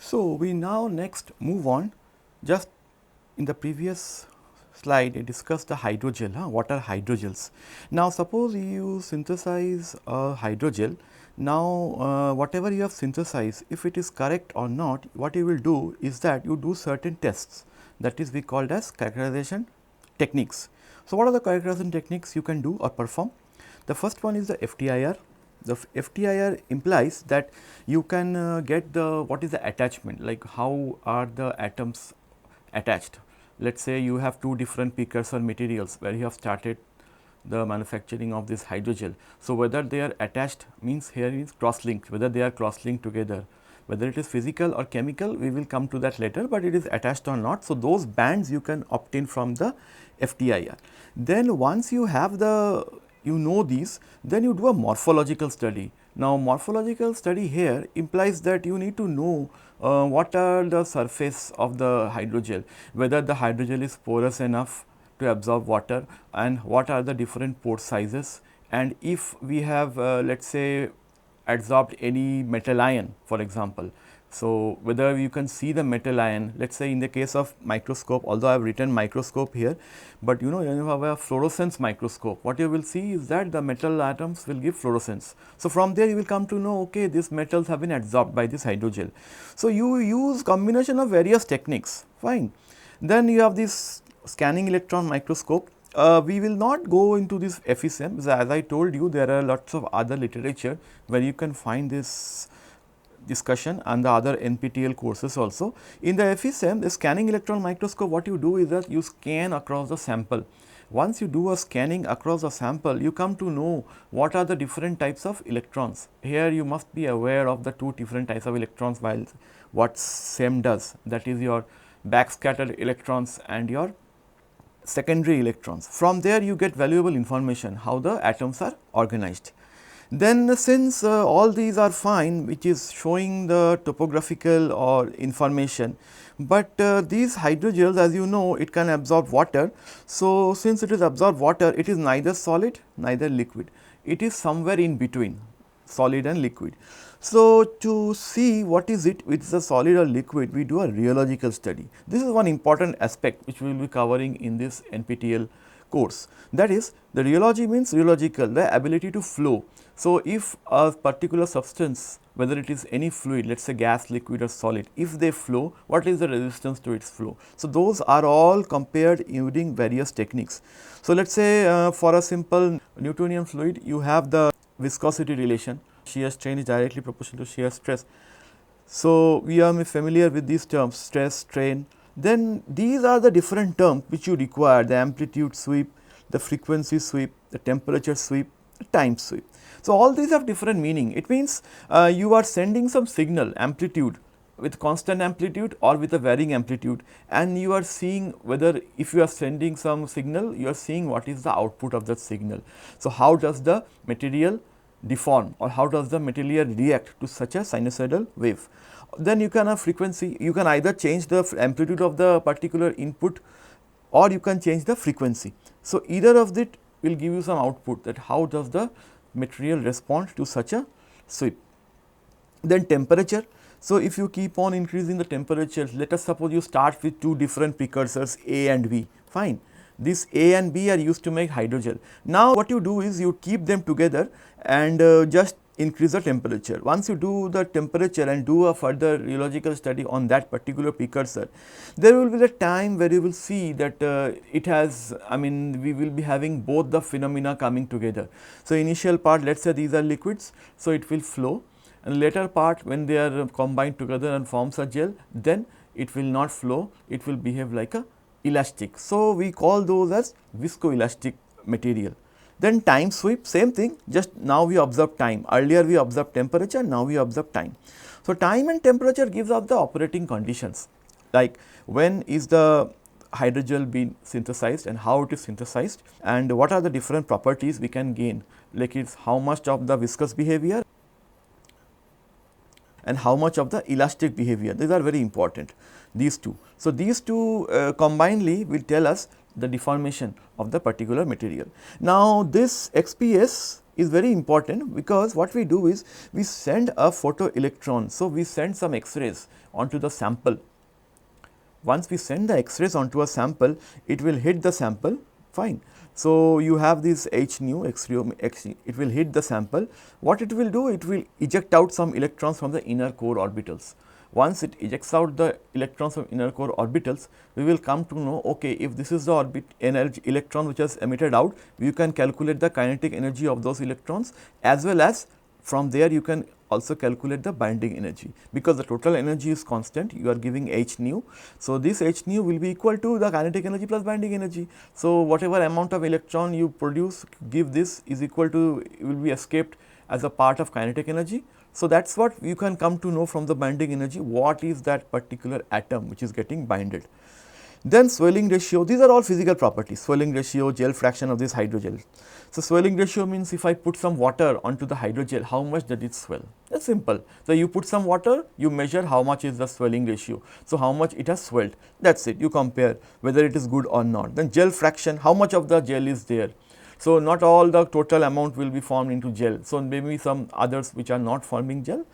So, we now next move on. Just in the previous slide I discussed the hydrogel. What are hydrogels? Now, suppose you synthesize a hydrogel. Now, whatever you have synthesized, if it is correct or not, what you will do is that you do certain tests, that is we called as characterization techniques. So, what are the characterization techniques you can do or perform? The first one is the FTIR. The FTIR implies that you can get the what is the attachment, like how are the atoms attached. Let us say you have two different precursor materials where you have started the manufacturing of this hydrogel. So, whether they are attached means here is cross linked, whether they are cross linked together, whether it is physical or chemical, we will come to that later, but it is attached or not. So, those bands you can obtain from the FTIR. Then once you have the these, then you do a morphological study. Now, morphological study here implies that you need to know what are the surface of the hydrogel, whether the hydrogel is porous enough to absorb water, and what are the different pore sizes, and if we have let us say absorbed any metal ion for example. So, whether you can see the metal ion, let us say in the case of microscope, although I have written microscope here, but when you have a fluorescence microscope, what you will see is that the metal atoms will give fluorescence. So, from there you will come to know, okay, these metals have been absorbed by this hydrogel. So, you use combination of various techniques, fine. Then you have this scanning electron microscope. We will not go into this FECM, as I told you, there are lots of other literature where you can find this discussion and the other NPTEL courses also. In the FECM, the scanning electron microscope, what you do is that you scan across the sample. Once you do a scanning across the sample, you come to know what are the different types of electrons. Here you must be aware of the two different types of electrons, while what SEM does, that is your backscattered electrons and your secondary electrons. From there you get valuable information how the atoms are organized. Then since all these are fine, which is showing the topographical or information, but these hydrogels, as you know, it can absorb water. So, since it is absorb water, it is neither solid neither liquid, it is somewhere in between solid and liquid. So, to see what is it, it's a solid or liquid, we do a rheological study. This is one important aspect which we will be covering in this NPTEL course. That is, the rheology means rheological, the ability to flow. So, if a particular substance, whether it is any fluid, let us say gas, liquid or solid, if they flow, what is the resistance to its flow? So, those are all compared using various techniques. So, let us say for a simple Newtonian fluid, you have the viscosity relation, shear strain is directly proportional to shear stress. So, we are familiar with these terms, stress, strain. Then these are the different terms which you require, the amplitude sweep, the frequency sweep, the temperature sweep, the time sweep. So, all these have different meaning. It means you are sending some signal amplitude with constant amplitude or with a varying amplitude, and you are seeing whether if you are sending some signal, you are seeing what is the output of that signal. So, how does the material deform or how does the material react to such a sinusoidal wave. Then you can have frequency, you can either change the amplitude of the particular input or you can change the frequency. So, either of it will give you some output, that how does the material respond to such a sweep. Then temperature. So, if you keep on increasing the temperature, let us suppose you start with two different precursors A and B, fine. These A and B are used to make hydrogel. Now, what you do is you keep them together and just increase the temperature. Once you do the temperature and do a further rheological study on that particular precursor, there will be the time where you will see that it has, we will be having both the phenomena coming together. So, initial part, let us say these are liquids, so it will flow, and later part when they are combined together and forms a gel, then it will not flow, it will behave like a elastic. So, we call those as viscoelastic material. Then time sweep, same thing, just now we observe time, earlier we observed temperature, now we observe time. So, time and temperature gives us the operating conditions, like when is the hydrogel being synthesized and how it is synthesized, and what are the different properties we can gain, like it's how much of the viscous behavior and how much of the elastic behavior. These are very important, these two. So, these two combinedly will tell us the deformation of the particular material. Now, this XPS is very important because what we do is we send a photoelectron. So, we send some X-rays onto the sample. Once we send the X-rays onto a sample, it will hit the sample fine. So, you have this H nu X-ray, it will hit the sample. What it will do? It will eject out some electrons from the inner core orbitals. Once it ejects out the electrons from inner core orbitals, we will come to know, okay, if this is the orbit energy electron which has emitted out, you can calculate the kinetic energy of those electrons, as well as from there you can also calculate the binding energy, because the total energy is constant, you are giving H nu. So, this H nu will be equal to the kinetic energy plus binding energy. So, whatever amount of electron you produce, give this is equal to, will be escaped as a part of kinetic energy. So, that is what you can come to know from the binding energy, what is that particular atom which is getting binded. Then swelling ratio, these are all physical properties, swelling ratio, gel fraction of this hydrogel. So, swelling ratio means if I put some water onto the hydrogel, how much does it swell? That is simple. So, you put some water, you measure how much is the swelling ratio. So, how much it has swelled, that is it, you compare whether it is good or not. Then gel fraction, how much of the gel is there. So, not all the total amount will be formed into gel. So, maybe some others which are not forming gel.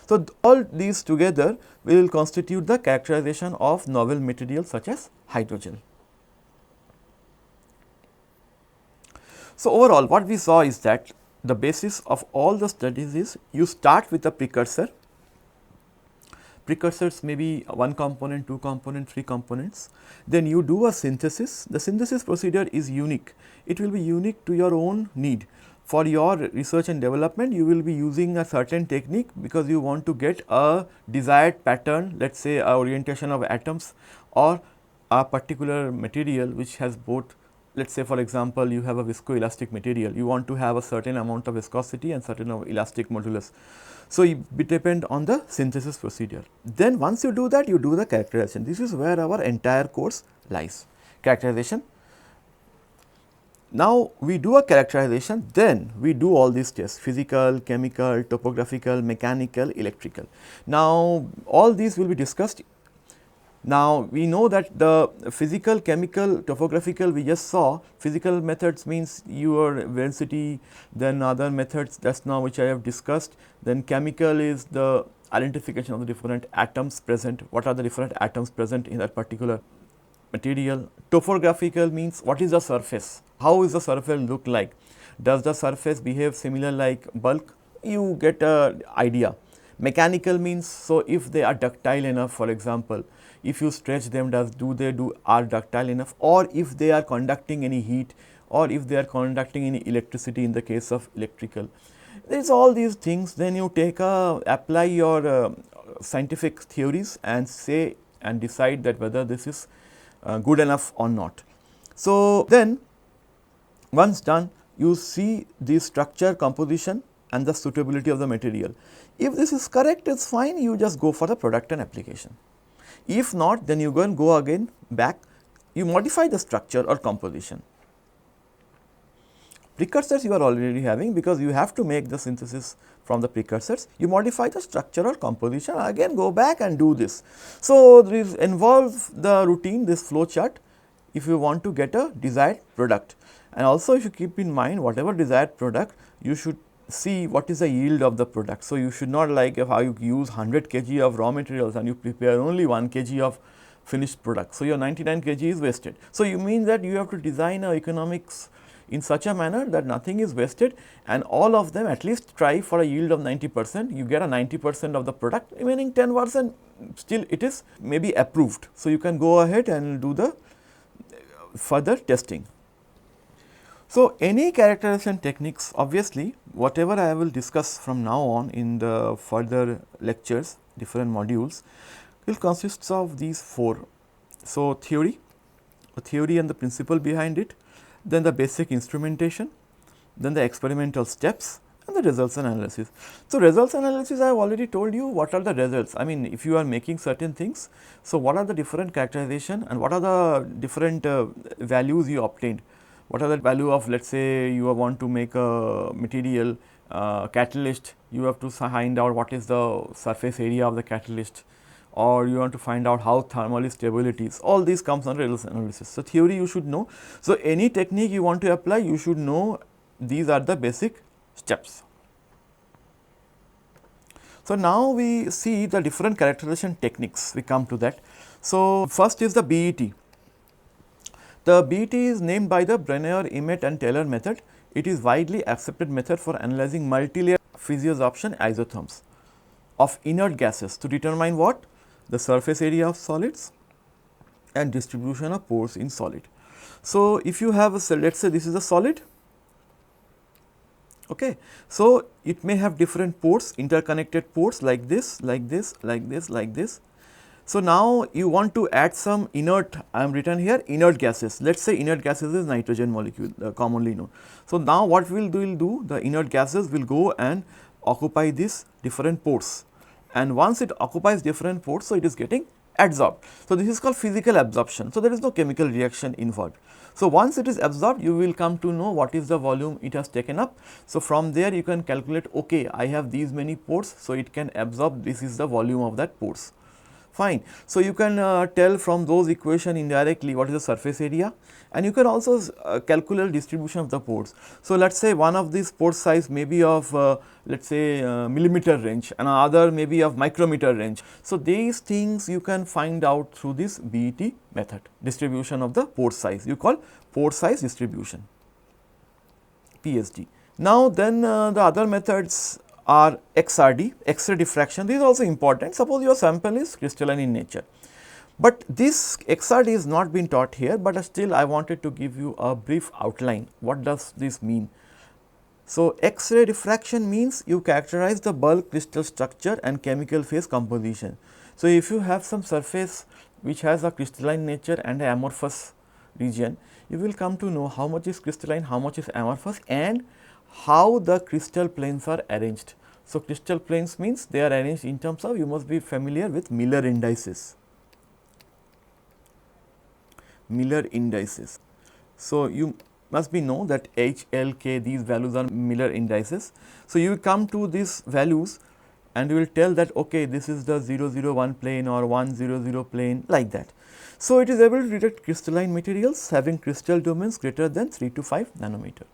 So, all these together will constitute the characterization of novel materials such as hydrogel. So, overall what we saw is that the basis of all the studies is you start with a precursor. Precursors may be 1 component, 2 component, 3 components. Then you do a synthesis. The synthesis procedure is unique. It will be unique to your own need. For your research and development, you will be using a certain technique because you want to get a desired pattern, let us say a orientation of atoms or a particular material which has both, let us say for example, you have a viscoelastic material, you want to have a certain amount of viscosity and certain of elastic modulus. So, it depend on the synthesis procedure. Then once you do that, you do the characterization. This is where our entire course lies, characterization. Now, we do a characterization, then we do all these tests, physical, chemical, topographical, mechanical, electrical. Now, all these will be discussed. Now, we know that the physical, chemical, topographical we just saw, physical methods means your density, then other methods that is now which I have discussed, then chemical is the identification of the different atoms present, what are the different atoms present in that particular material. Topographical means what is the surface, how is the surface look like, does the surface behave similar like bulk, you get a idea. Mechanical means, so if they are ductile enough, for example, if you stretch them, are ductile enough, or if they are conducting any heat, or if they are conducting any electricity in the case of electrical. There is all these things, then you take apply your scientific theories and say and decide that whether this is good enough or not. So, then once done, you see the structure, composition and the suitability of the material. If this is correct, it is fine, you just go for the product and application. If not, then you go again back, you modify the structure or composition. Precursors you are already having, because you have to make the synthesis from the precursors, you modify the structure or composition, again go back and do this. So, this involves the routine, this flow chart, if you want to get a desired product. And also if you keep in mind whatever desired product, you should see what is the yield of the product. So, you should not like if how you use 100 kg of raw materials and you prepare only 1 kg of finished product. So, your 99 kg is wasted. So, you mean that you have to design a economics in such a manner that nothing is wasted, and all of them at least try for a yield of 90%, you get a 90% of the product, remaining 10% still it is maybe approved. So, you can go ahead and do the further testing. So, any characterization techniques, obviously whatever I will discuss from now on in the further lectures, different modules will consist of these 4. So, theory and the principle behind it, then the basic instrumentation, then the experimental steps and the results analysis. So, results analysis I have already told you what are the results. I mean, if you are making certain things, so what are the different characterization and what are the different values you obtained. What are the value of, let us say you want to make a material catalyst, you have to find out what is the surface area of the catalyst, or you want to find out how thermally stable it is, all these comes under results analysis. So, theory you should know. So, any technique you want to apply, you should know these are the basic steps. So, now we see the different characterization techniques, we come to that. So, first is the BET. The BET is named by the Brenner, Emmett and Taylor method. It is widely accepted method for analyzing multilayer physiosorption isotherms of inert gases to determine what? The surface area of solids and distribution of pores in solid. So, if you have a, let us say this is a solid, okay. So, it may have different pores, interconnected pores like this, like this, like this, like this. So, now you want to add some inert, I am written here inert gases, let us say inert gases is nitrogen molecule commonly known. So, now what we will do, the inert gases will go and occupy these different pores, and once it occupies different pores, so it is getting absorbed. So, this is called physical absorption. So, there is no chemical reaction involved. So, once it is absorbed, you will come to know what is the volume it has taken up. So, from there you can calculate, okay, I have these many pores, so it can absorb, this is the volume of that pores. Fine. So, you can tell from those equation indirectly what is the surface area, and you can also calculate distribution of the pores. So, let us say one of these pore size may be of let us say millimeter range, and another may be of micrometer range. So, these things you can find out through this BET method, distribution of the pore size, you call pore size distribution, PSD. Now, then the other methods are XRD, X-ray diffraction. This is also important. Suppose your sample is crystalline in nature, but this XRD is not been taught here, but still I wanted to give you a brief outline. What does this mean? So, X-ray diffraction means you characterize the bulk crystal structure and chemical phase composition. So, if you have some surface which has a crystalline nature and an amorphous region, you will come to know how much is crystalline, how much is amorphous, and how the crystal planes are arranged. So, crystal planes means they are arranged in terms of, you must be familiar with Miller indices. Miller indices. So, you must be know that H, L, K, these values are Miller indices. So, you will come to these values and you will tell that, okay, this is the 001 plane or 100 plane, like that. So, it is able to detect crystalline materials having crystal domains greater than 3 to 5 nanometer.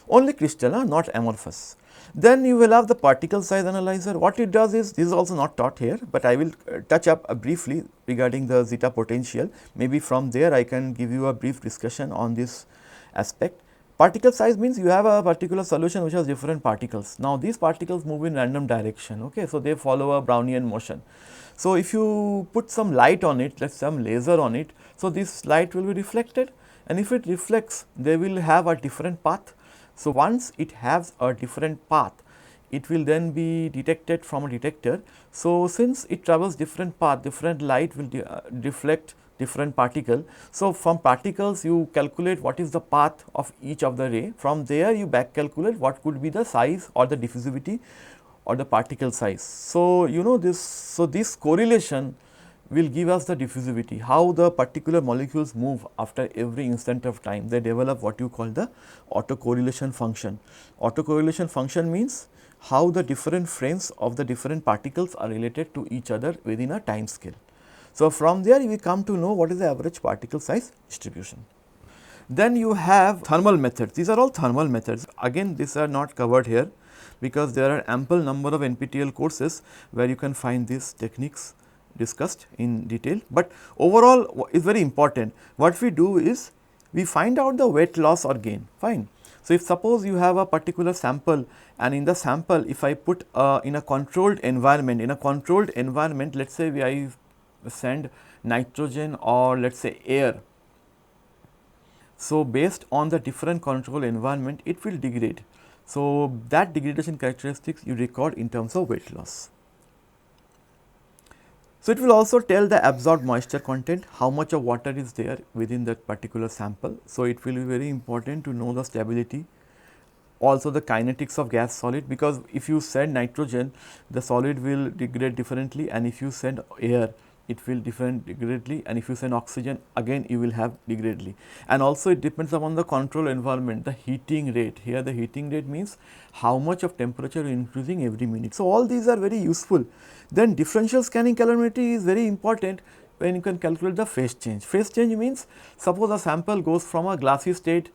Only crystal, not amorphous. Then you will have the particle size analyzer. What it does is, this is also not taught here, but I will touch up briefly regarding the zeta potential. Maybe from there I can give you a brief discussion on this aspect. Particle size means you have a particular solution which has different particles. Now, these particles move in random direction, okay. So, they follow a Brownian motion. So, if you put some light on it, let us say some laser on it, so this light will be reflected, and if it reflects, they will have a different path. So, once it has a different path, it will then be detected from a detector. So, since it travels different path, different light will reflect different particle. So, from particles you calculate what is the path of each of the ray. From there you back calculate what could be the size or the diffusivity or the particle size. So, you know this. So, this correlation will give us the diffusivity, how the particular molecules move after every instant of time. They develop what you call the autocorrelation function. Autocorrelation function means how the different frames of the different particles are related to each other within a time scale. So, from there we come to know what is the average particle size distribution. Then you have thermal methods. These are all thermal methods. Again, these are not covered here because there are ample number of NPTEL courses where you can find these techniques discussed in detail, but overall is very important. What we do is we find out the weight loss or gain, fine. So, if suppose you have a particular sample, and in the sample if I put in a controlled environment, let us say I send nitrogen or let us say air. So, based on the different control environment, it will degrade. So, that degradation characteristics you record in terms of weight loss. So, it will also tell the absorbed moisture content, how much of water is there within that particular sample. So, it will be very important to know the stability, also the kinetics of gas solid, because if you send nitrogen, the solid will degrade differently, and if you send air, it will degrade differently, and if you send oxygen, again you will have degradedly. And also it depends upon the control environment, the heating rate. Here the heating rate means how much of temperature you are increasing every minute. So, all these are very useful. Then differential scanning calorimetry is very important when you can calculate the phase change. Phase change means suppose a sample goes from a glassy state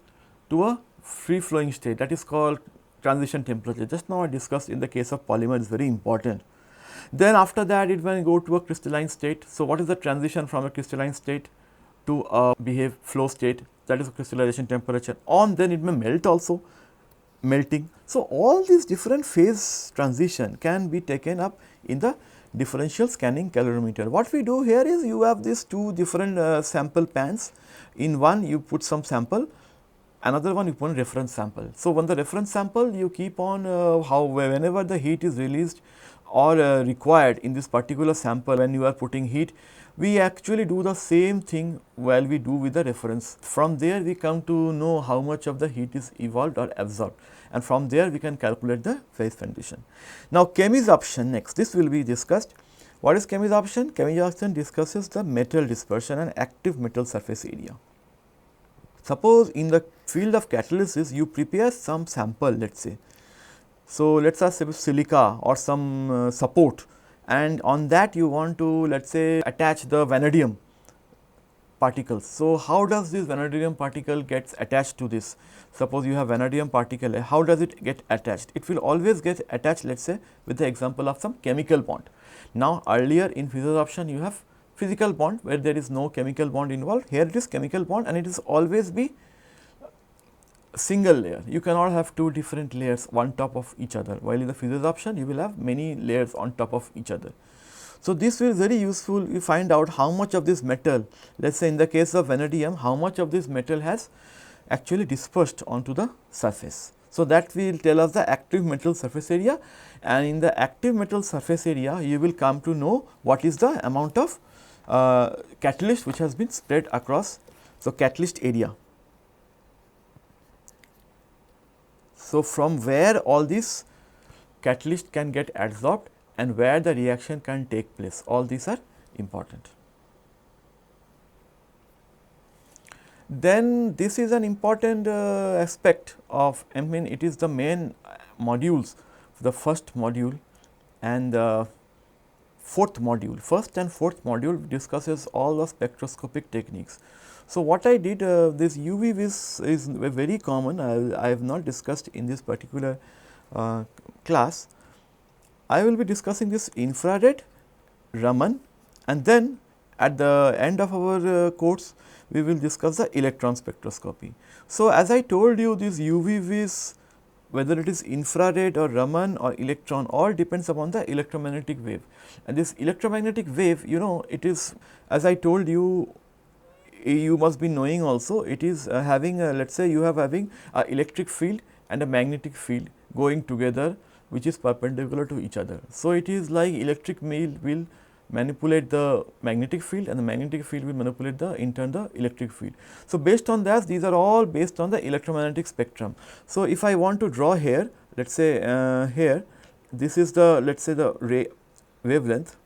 to a free flowing state, that is called transition temperature. Just now I discussed in the case of polymer, is very important. Then after that it will go to a crystalline state. So, what is the transition from a crystalline state to a behave flow state, that is a crystallization temperature, on then it may melt also, melting. So, all these different phase transition can be taken up in the differential scanning calorimeter. What we do here is you have these two different sample pans. In one you put some sample, another one you put reference sample. So, when the reference sample you keep on whenever the heat is released or required in this particular sample, when you are putting heat, we actually do the same thing while we do with the reference. From there we come to know how much of the heat is evolved or absorbed, and from there we can calculate the phase condition. Now, chemisoption next, this will be discussed. What is chemisoption? Chemisoption discusses the metal dispersion and active metal surface area. Suppose in the field of catalysis you prepare some sample, let us say. So, let us say silica or some support, and on that you want to, let us say, attach the vanadium particles. So, how does this vanadium particle gets attached to this? Suppose you have vanadium particle, how does it get attached? It will always get attached, let us say, with the example of some chemical bond. Now, earlier in physisorption you have physical bond where there is no chemical bond involved. Here it is chemical bond, and it is always be single layer. You cannot have two different layers one top of each other, while in the physisorption you will have many layers on top of each other. So, this will very useful. You find out how much of this metal, let us say in the case of vanadium, how much of this metal has actually dispersed onto the surface. So, that will tell us the active metal surface area, and in the active metal surface area you will come to know what is the amount of catalyst which has been spread across. So, catalyst area. So, from where all this catalyst can get adsorbed and where the reaction can take place, all these are important. Then this is an important aspect of, I mean, it is the main modules, the first module and the fourth module. First and fourth module discusses all the spectroscopic techniques. So, what I did, this UV vis is very common, I have not discussed in this particular class. I will be discussing this infrared, Raman, and then at the end of our course we will discuss the electron spectroscopy. So, as I told you, this UV vis, whether it is infrared or Raman or electron, all depends upon the electromagnetic wave, and this electromagnetic wave, you know, it is, as I told you, you must be knowing also, it is having let us say you have having a electric field and a magnetic field going together, which is perpendicular to each other. So, it is like electric field will manipulate the magnetic field and the magnetic field will manipulate the the electric field. So, based on that, these are all based on the electromagnetic spectrum. So, if I want to draw here, let us say here, this is the, let us say, the ray wavelength.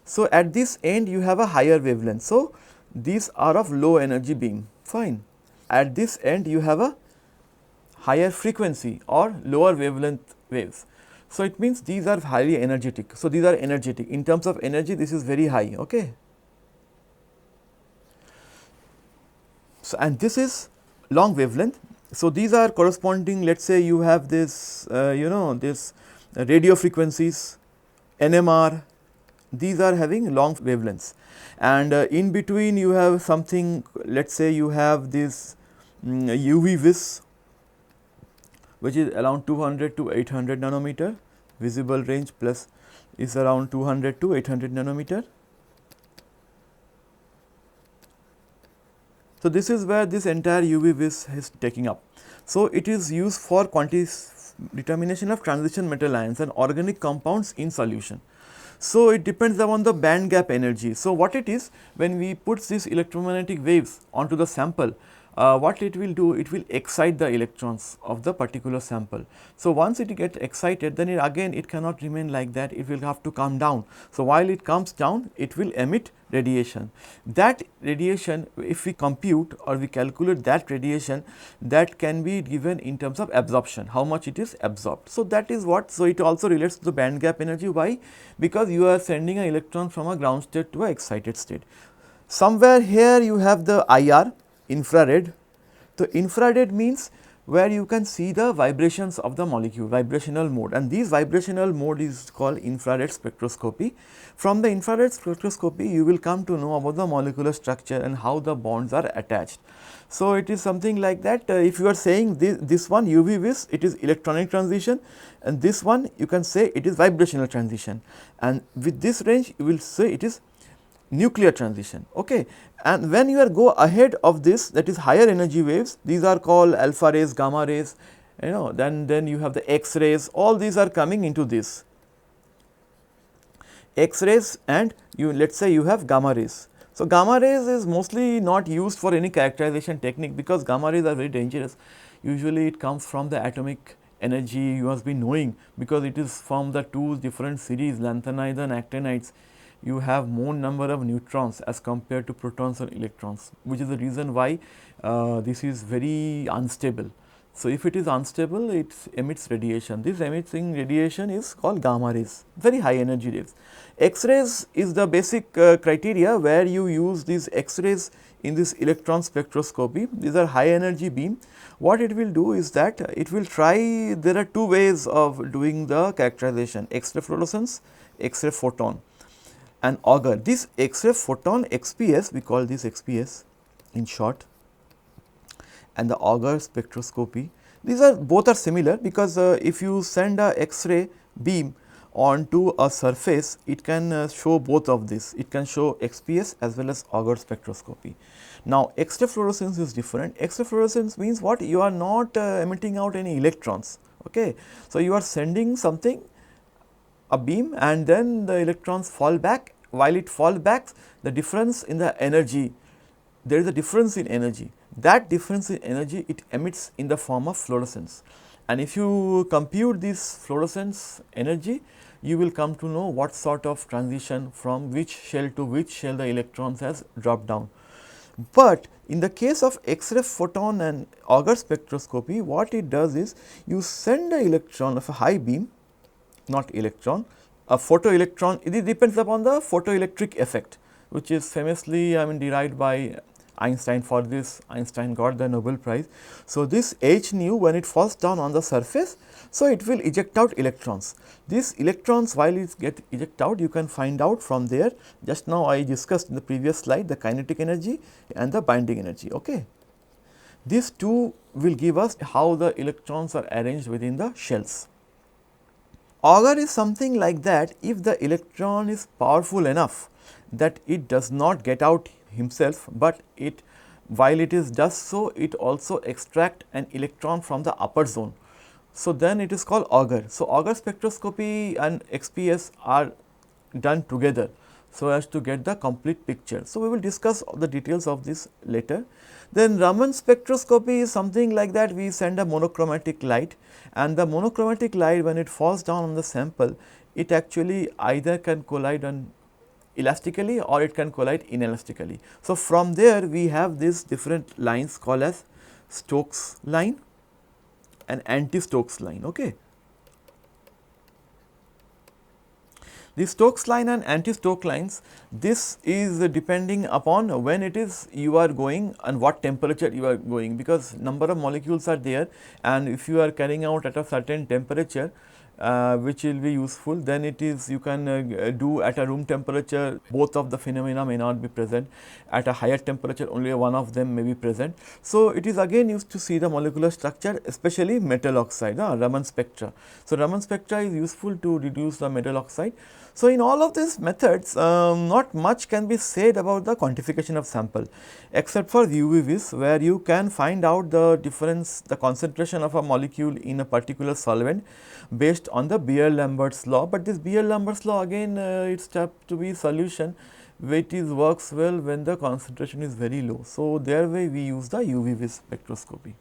So, at this end you have a higher wavelength. So, these are of low energy beam, fine. At this end you have a higher frequency or lower wavelength waves. So, it means these are highly energetic. So, these are energetic, in terms of energy this is very high. Okay. So, and this is long wavelength. So, these are corresponding, let us say you have this you know, this radio frequencies, NMR, these are having long wavelengths, and in between you have something, let us say you have this UV vis, which is around 200 to 800 nanometer, visible range plus is around 200 to 800 nanometer. So, this is where this entire UV vis is taking up. So, it is used for determination of transition metal ions and organic compounds in solution. So, it depends upon the band gap energy. So, what it is, when we put these electromagnetic waves onto the sample, what it will do, it will excite the electrons of the particular sample. So, once it gets excited, then it cannot remain like that, it will have to come down. So, while it comes down, it will emit radiation. That radiation, if we compute or we calculate that radiation, that can be given in terms of absorption, how much it is absorbed. So, that is what, so it also relates to the band gap energy. Why? Because you are sending an electron from a ground state to a excited state. Somewhere here you have the IR, infrared. So, infrared means where you can see the vibrations of the molecule, vibrational mode, and this vibrational mode is called infrared spectroscopy. From the infrared spectroscopy, you will come to know about the molecular structure and how the bonds are attached. So, it is something like that. If you are saying this one UV vis, it is electronic transition, and this one you can say it is vibrational transition, and with this range you will say it is nuclear transition. Okay. And when you are go ahead of this, that is higher energy waves, these are called alpha rays, gamma rays, then you have the X rays, all these are coming into this X rays, and you let us say you have gamma rays. So, gamma rays is mostly not used for any characterization technique, because gamma rays are very dangerous. Usually it comes from the atomic energy, you must be knowing, because it is from the two different series, lanthanides and actinides. You have more number of neutrons as compared to protons or electrons, which is the reason why this is very unstable. So, if it is unstable, it emits radiation. This emitting radiation is called gamma rays, very high energy rays. X rays is the basic criteria where you use these X rays in this electron spectroscopy. These are high energy beam. What it will do is that it will try, there are two ways of doing the characterization: X-ray fluorescence, X-ray photon, and Auger. This X-ray photon, XPS, we call this XPS in short, and the Auger spectroscopy. These are both are similar, because if you send a X-ray beam onto a surface, it can show both of this. It can show XPS as well as Auger spectroscopy. Now, X-ray fluorescence is different. X-ray fluorescence means what? You are not emitting out any electrons. Okay. So, you are sending something, a beam, and then the electrons fall back. While it fall back, the difference in the energy, there is a difference in energy. That difference in energy it emits in the form of fluorescence, and if you compute this fluorescence energy, you will come to know what sort of transition from which shell to which shell the electrons has dropped down. But in the case of X-ray photon and Auger spectroscopy, what it does is you send the electron of a high beam, not electron, a photoelectron. It depends upon the photoelectric effect, which is famously derived by Einstein. For this, Einstein got the Nobel Prize. So, this H nu, when it falls down on the surface, so it will eject out electrons. These electrons, while it get eject out, you can find out from there. Just now I discussed in the previous slide the kinetic energy and the binding energy. Okay. These two will give us how the electrons are arranged within the shells. Auger is something like that. If the electron is powerful enough that it does not get out himself, but it, while it is does so, it also extract an electron from the upper zone. So, then it is called Auger. So, Auger spectroscopy and XPS are done together, so as to get the complete picture. So, we will discuss the details of this later. Then Raman spectroscopy is something like that. We send a monochromatic light, and the monochromatic light, when it falls down on the sample, it actually either can collide on elastically or it can collide inelastically. So, from there we have these different lines called as Stokes line and anti-Stokes line. Okay. The Stokes line and anti-Stokes lines, this is depending upon when it is you are going and what temperature you are going, because number of molecules are there, and if you are carrying out at a certain temperature, which will be useful, then it is you can do at a room temperature, both of the phenomena may not be present. At a higher temperature, only one of them may be present. So, it is again used to see the molecular structure, especially metal oxide, Raman spectra. So, Raman spectra is useful to reduce the metal oxide. So, in all of these methods, not much can be said about the quantification of sample, except for UV vis, where you can find out the difference, the concentration of a molecule in a particular solvent based on the Beer-Lambert's law. But this Beer-Lambert's law again, it's have to be solution which is works well when the concentration is very low. So, thereby we use the UV vis spectroscopy.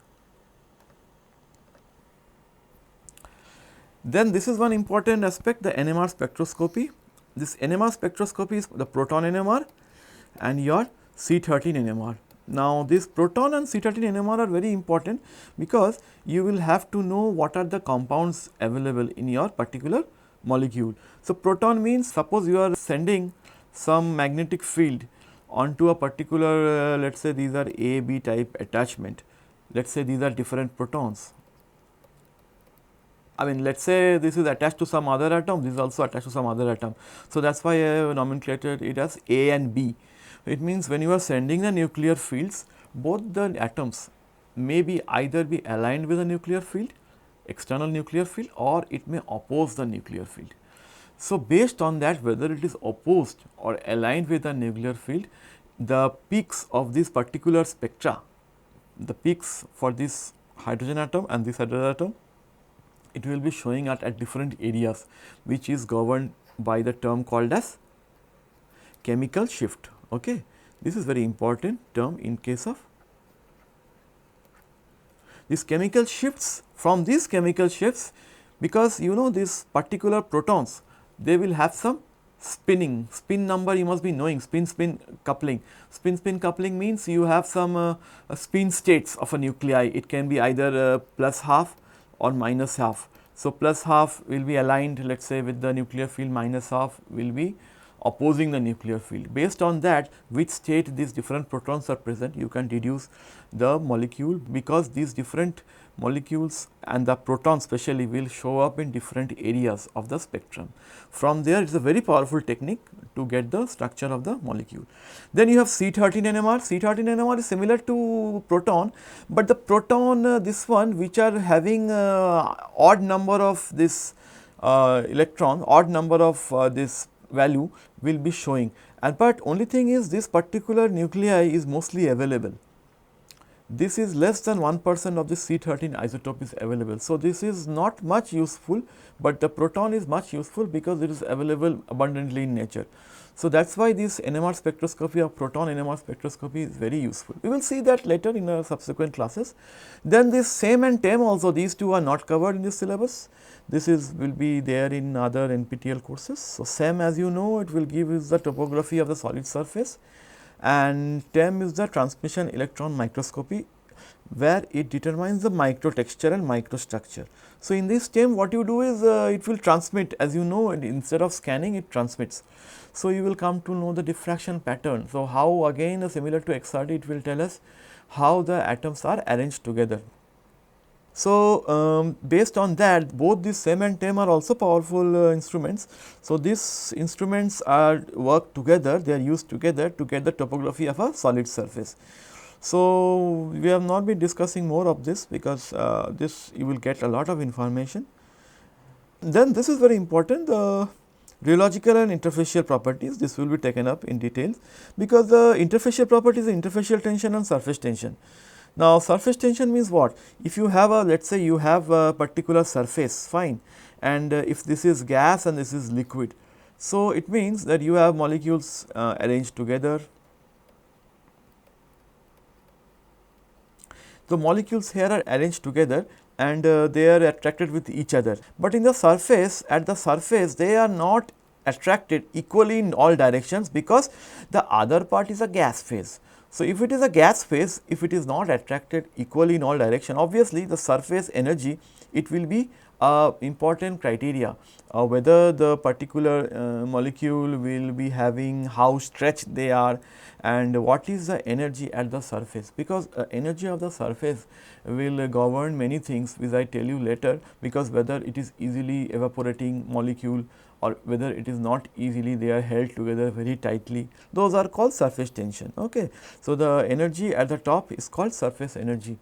Then this is one important aspect, the NMR spectroscopy. This NMR spectroscopy is the proton NMR and your C13 NMR. Now, this proton and C13 NMR are very important, because you will have to know what are the compounds available in your particular molecule. So, proton means, suppose you are sending some magnetic field onto a particular, let us say these are A, B type attachment. let us say these are different protons. I mean, let us say this is attached to some other atom, this is also attached to some other atom. So, that is why I have nomenclated it as A and B. It means when you are sending the nuclear fields, both the atoms may be either be aligned with the nuclear field, external nuclear field, or it may oppose the nuclear field. So, based on that, whether it is opposed or aligned with the nuclear field, the peaks of this particular spectra, the peaks for this hydrogen atom and this hydrogen atom, it will be showing at different areas, which is governed by the term called as chemical shift. Okay. This is very important term in case of these chemical shifts. From these chemical shifts, because you know these particular protons, they will have some spinning, spin number you must be knowing, spin coupling. Spin coupling means you have some spin states of a nuclei, it can be either plus half or minus half. So, plus half will be aligned, let us say, with the nuclear field, minus half will be opposing the nuclear field. Based on that, which state these different protons are present, you can deduce the molecule, because these different molecules and the protons specially will show up in different areas of the spectrum. From there, it is a very powerful technique to get the structure of the molecule. Then you have C13 NMR. C13 NMR is similar to proton, but the proton this one which are having odd number of this electron, odd number of this value will be showing, and but only thing is this particular nuclei is mostly available. This is less than 1% of the C13 isotope is available. So, this is not much useful, but the proton is much useful because it is available abundantly in nature. So, that is why this NMR spectroscopy of proton NMR spectroscopy is very useful. We will see that later in our subsequent classes. Then this SEM and TEM also, these two are not covered in this syllabus. This is will be there in other NPTEL courses. So, SEM, as you know, it will give us the topography of the solid surface, and TEM is the transmission electron microscopy, where it determines the microtexture and microstructure. So, in this TEM what you do is it will transmit, as you know, and instead of scanning it transmits. So, you will come to know the diffraction pattern. So, how again similar to XRD, it will tell us how the atoms are arranged together. So, based on that, both this SEM and TEM are also powerful instruments. So, these instruments are work together, they are used together to get the topography of a solid surface. So, we have not been discussing more of this, because this you will get a lot of information. Then this is very important, the rheological and interfacial properties, this will be taken up in detail, because the interfacial properties is interfacial tension and surface tension. Now, surface tension means what? If you have a, let us say you have a particular surface, fine, and if this is gas and this is liquid. So, it means that you have molecules arranged together. The molecules here are arranged together, and they are attracted with each other, but in the surface, at the surface they are not attracted equally in all directions, because the other part is a gas phase. So, if it is a gas phase, if it is not attracted equally in all direction, obviously the surface energy, it will be important criteria, whether the particular molecule will be having how stretched they are, and what is the energy at the surface, because energy of the surface will govern many things, which I tell you later, because whether it is easily evaporating molecule or whether it is not easily, they are held together very tightly, those are called surface tension. Okay. So, the energy at the top is called surface energy.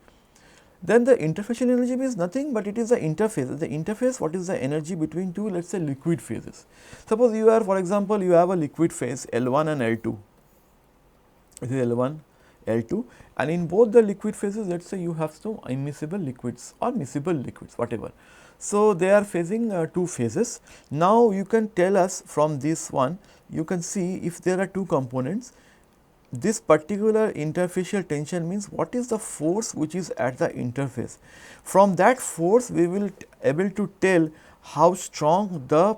Then the interfacial energy means nothing, but it is the interface. The interface, what is the energy between two, let us say, liquid phases. Suppose you are, for example, you have a liquid phase L1 and L2, this is L1, L2, and in both the liquid phases, let us say you have some immiscible liquids or miscible liquids, whatever. So, they are phasing two phases. Now, you can tell us from this one, you can see if there are two components, this particular interfacial tension means what is the force which is at the interface. From that force, we will able to tell how strong the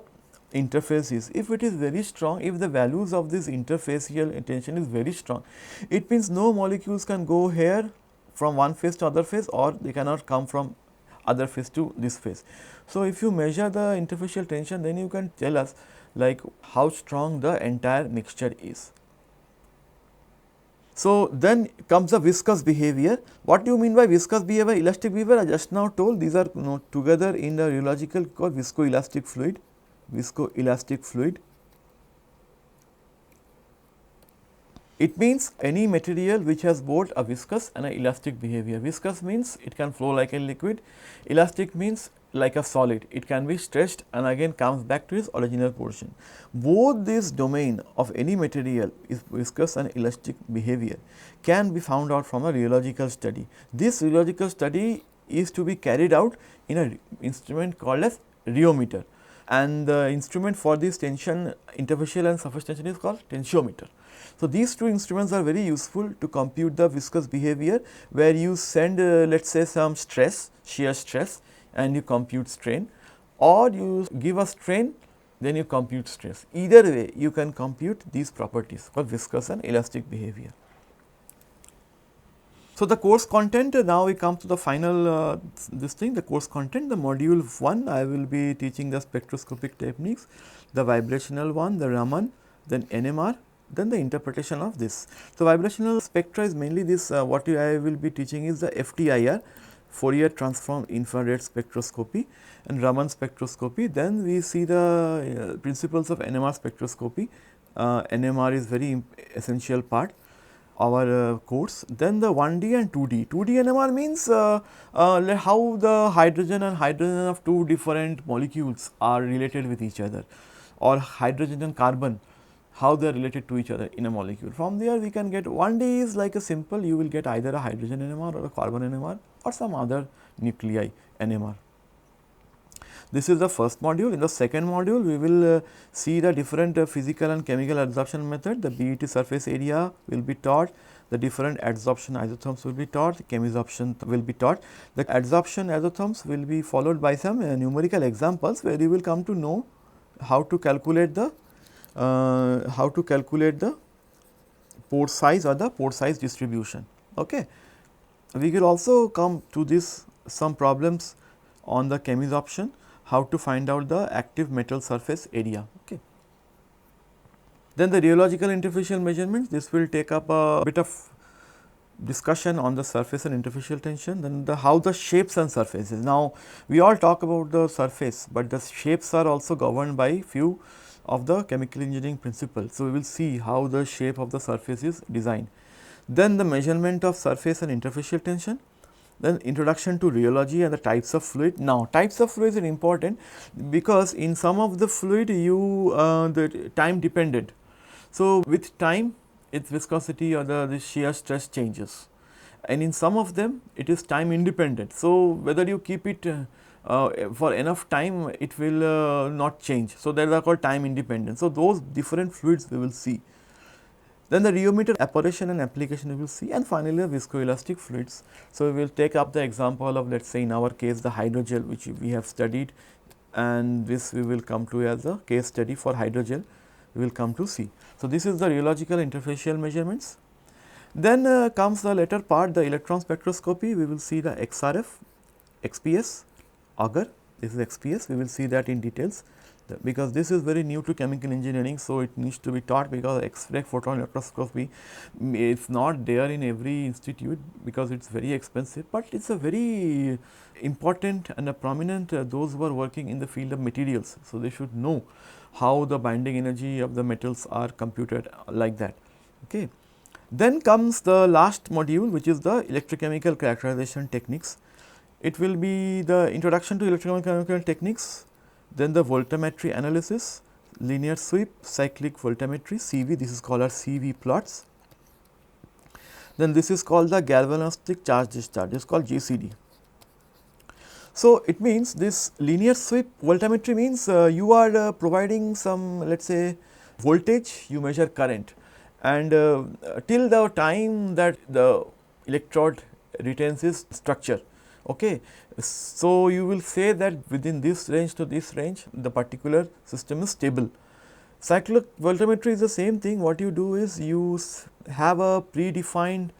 interface is. If it is very strong, if the values of this interfacial tension is very strong, it means no molecules can go here from one phase to other phase, or they cannot come from other phase to this phase. So, if you measure the interfacial tension, then you can tell us like how strong the entire mixture is. So, then comes the viscous behavior. What do you mean by viscous behavior, elastic behavior? I just now told these are together in the rheological called viscoelastic fluid, viscoelastic fluid. It means any material which has both a viscous and an elastic behavior. Viscous means it can flow like a liquid, elastic means like a solid, it can be stretched and again comes back to its original portion. Both this domain of any material is viscous and elastic behavior can be found out from a rheological study. This rheological study is to be carried out in an instrument called as rheometer, and the instrument for this tension, interfacial and surface tension, is called tensiometer. So, these two instruments are very useful to compute the viscous behavior, where you send let us say some stress, shear stress, and you compute strain, or you give a strain, then you compute stress. Either way you can compute these properties called viscous and elastic behavior. So, the course content, now we come to the final this thing, the course content. The module 1 I will be teaching the spectroscopic techniques, the vibrational one, the Raman, then NMR, then the interpretation of this. So, vibrational spectra is mainly this what I will be teaching is the FTIR, Fourier transform infrared spectroscopy, and Raman spectroscopy. Then we see the principles of NMR spectroscopy. NMR is very essential part our course. Then the 1D and 2D. 2D NMR means how the hydrogen and hydrogen of two different molecules are related with each other, or hydrogen and carbon, how they are related to each other in a molecule. From there we can get 1D is like a simple, you will get either a hydrogen NMR or a carbon NMR or some other nuclei NMR. This is the first module. In the second module, we will see the different physical and chemical adsorption method. The BET surface area will be taught, the different adsorption isotherms will be taught, the chemosorption will be taught. The adsorption isotherms will be followed by some numerical examples, where you will come to know how to calculate the pore size or the pore size distribution. Okay. We will also come to this some problems on the chemosorption, how to find out the active metal surface area. Okay. Then the rheological interfacial measurements, this will take up a bit of discussion on the surface and interfacial tension, then how the shapes and surfaces. Now, we all talk about the surface, but the shapes are also governed by few of the chemical engineering principles. So, we will see how the shape of the surface is designed. Then the measurement of surface and interfacial tension, then introduction to rheology and the types of fluid. Now, types of fluids are important because in some of the fluid the time dependent. So, with time its viscosity or the shear stress changes, and in some of them it is time independent. So, whether you keep it for enough time, it will not change. So, they are called time independent. So, those different fluids we will see. Then the rheometer operation and application we will see, and finally the viscoelastic fluids. So, we will take up the example of, let us say in our case, the hydrogel, which we have studied, and this we will come to as a case study for hydrogel we will come to see. So, this is the rheological interfacial measurements. Then comes the later part, the electron spectroscopy. We will see the XRF, XPS, Auger, this is XPS, we will see that in details, because this is very new to chemical engineering. So, it needs to be taught because X-ray photon electroscopy is not there in every institute because it is very expensive, but it is a very important and a prominent those who are working in the field of materials. So, they should know how the binding energy of the metals are computed like that. Okay. Then comes the last module, which is the electrochemical characterization techniques. It will be the introduction to electrochemical techniques, then the voltammetry analysis, linear sweep, cyclic voltammetry, CV, this is called our CV plots. Then this is called the galvanostic charge discharge, this is called GCD. So, it means this linear sweep voltammetry means you are providing some, let us say, voltage, you measure current, and till the time that the electrode retains its structure. Okay. So, you will say that within this range to this range the particular system is stable. Cyclic voltammetry is the same thing. What you do is you have a predefined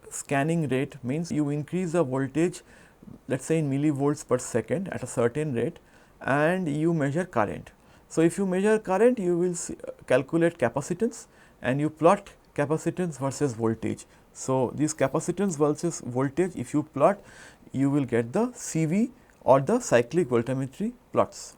scanning rate, means you increase the voltage, let us say in millivolts per second at a certain rate, and you measure current. So, if you measure current, you will calculate capacitance and you plot capacitance versus voltage. So, this capacitance versus voltage, if you plot, you will get the CV or the cyclic voltammetry plots.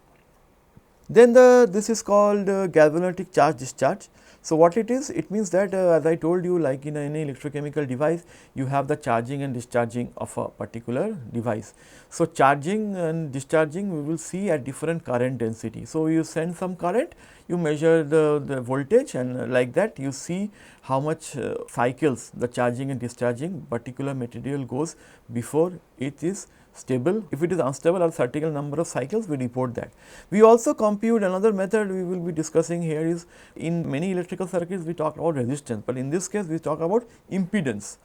Then this is called galvanotic charge discharge. So, what it is? It means that as I told you, like in any electrochemical device, you have the charging and discharging of a particular device. So, charging and discharging we will see at different current density. So, you send some current, you measure the voltage, and like that you see how much cycles the charging and discharging particular material goes before it is stable. If it is unstable or certain number of cycles, we report that. We also compute another method we will be discussing here is in many electrical circuits we talk about resistance, but in this case we talk about impedance.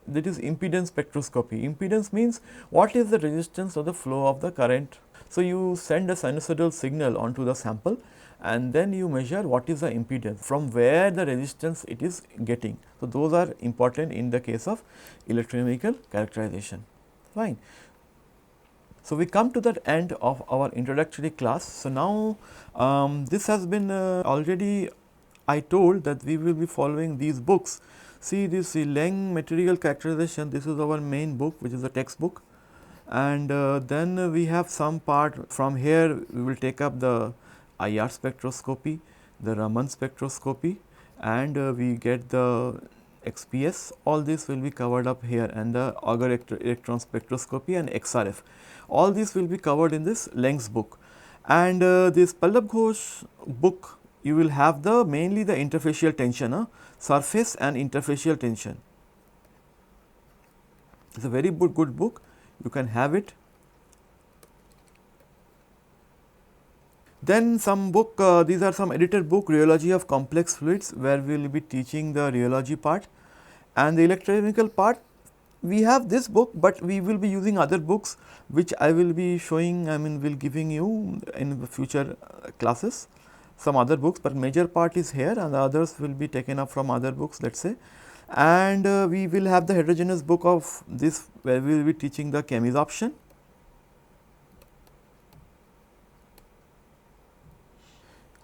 That is impedance spectroscopy. Impedance means what is the resistance of the flow of the current. So, you send a sinusoidal signal onto the sample and then you measure what is the impedance, from where the resistance it is getting. So, those are important in the case of electrochemical characterization. Fine. So, we come to the end of our introductory class. So, now this has been already I told that we will be following these books. See this Leng material characterization, this is our main book which is a textbook, and then we have some part from here we will take up the IR spectroscopy, the Raman spectroscopy, and we get the XPS. All this will be covered up here, and the Auger electron spectroscopy and XRF. All this will be covered in this Leng's book, and this Pallab Ghosh book you will have the mainly the interfacial tension, surface and interfacial tension. It is a very good book, you can have it. Then some book, these are some edited book, Rheology of Complex Fluids, where we will be teaching the rheology part, and the electrochemical part. We have this book, but we will be using other books which I will be showing, will giving you in the future classes, some other books, but major part is here and the others will be taken up from other books, let us say. And we will have the heterogeneous book of this, where we will be teaching the chemisorption.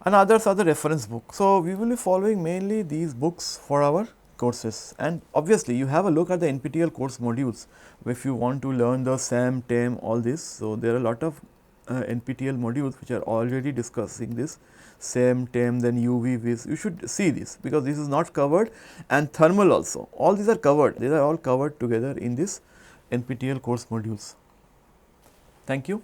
And others are the reference book. So, we will be following mainly these books for our courses, and obviously you have a look at the NPTEL course modules if you want to learn the SAM, TEM, all this. So, there are a lot of NPTEL modules which are already discussing this SAM, TEM, then UV, VIS. You should see this because this is not covered, and thermal also, all these are covered, these are all covered together in this NPTEL course modules. Thank you.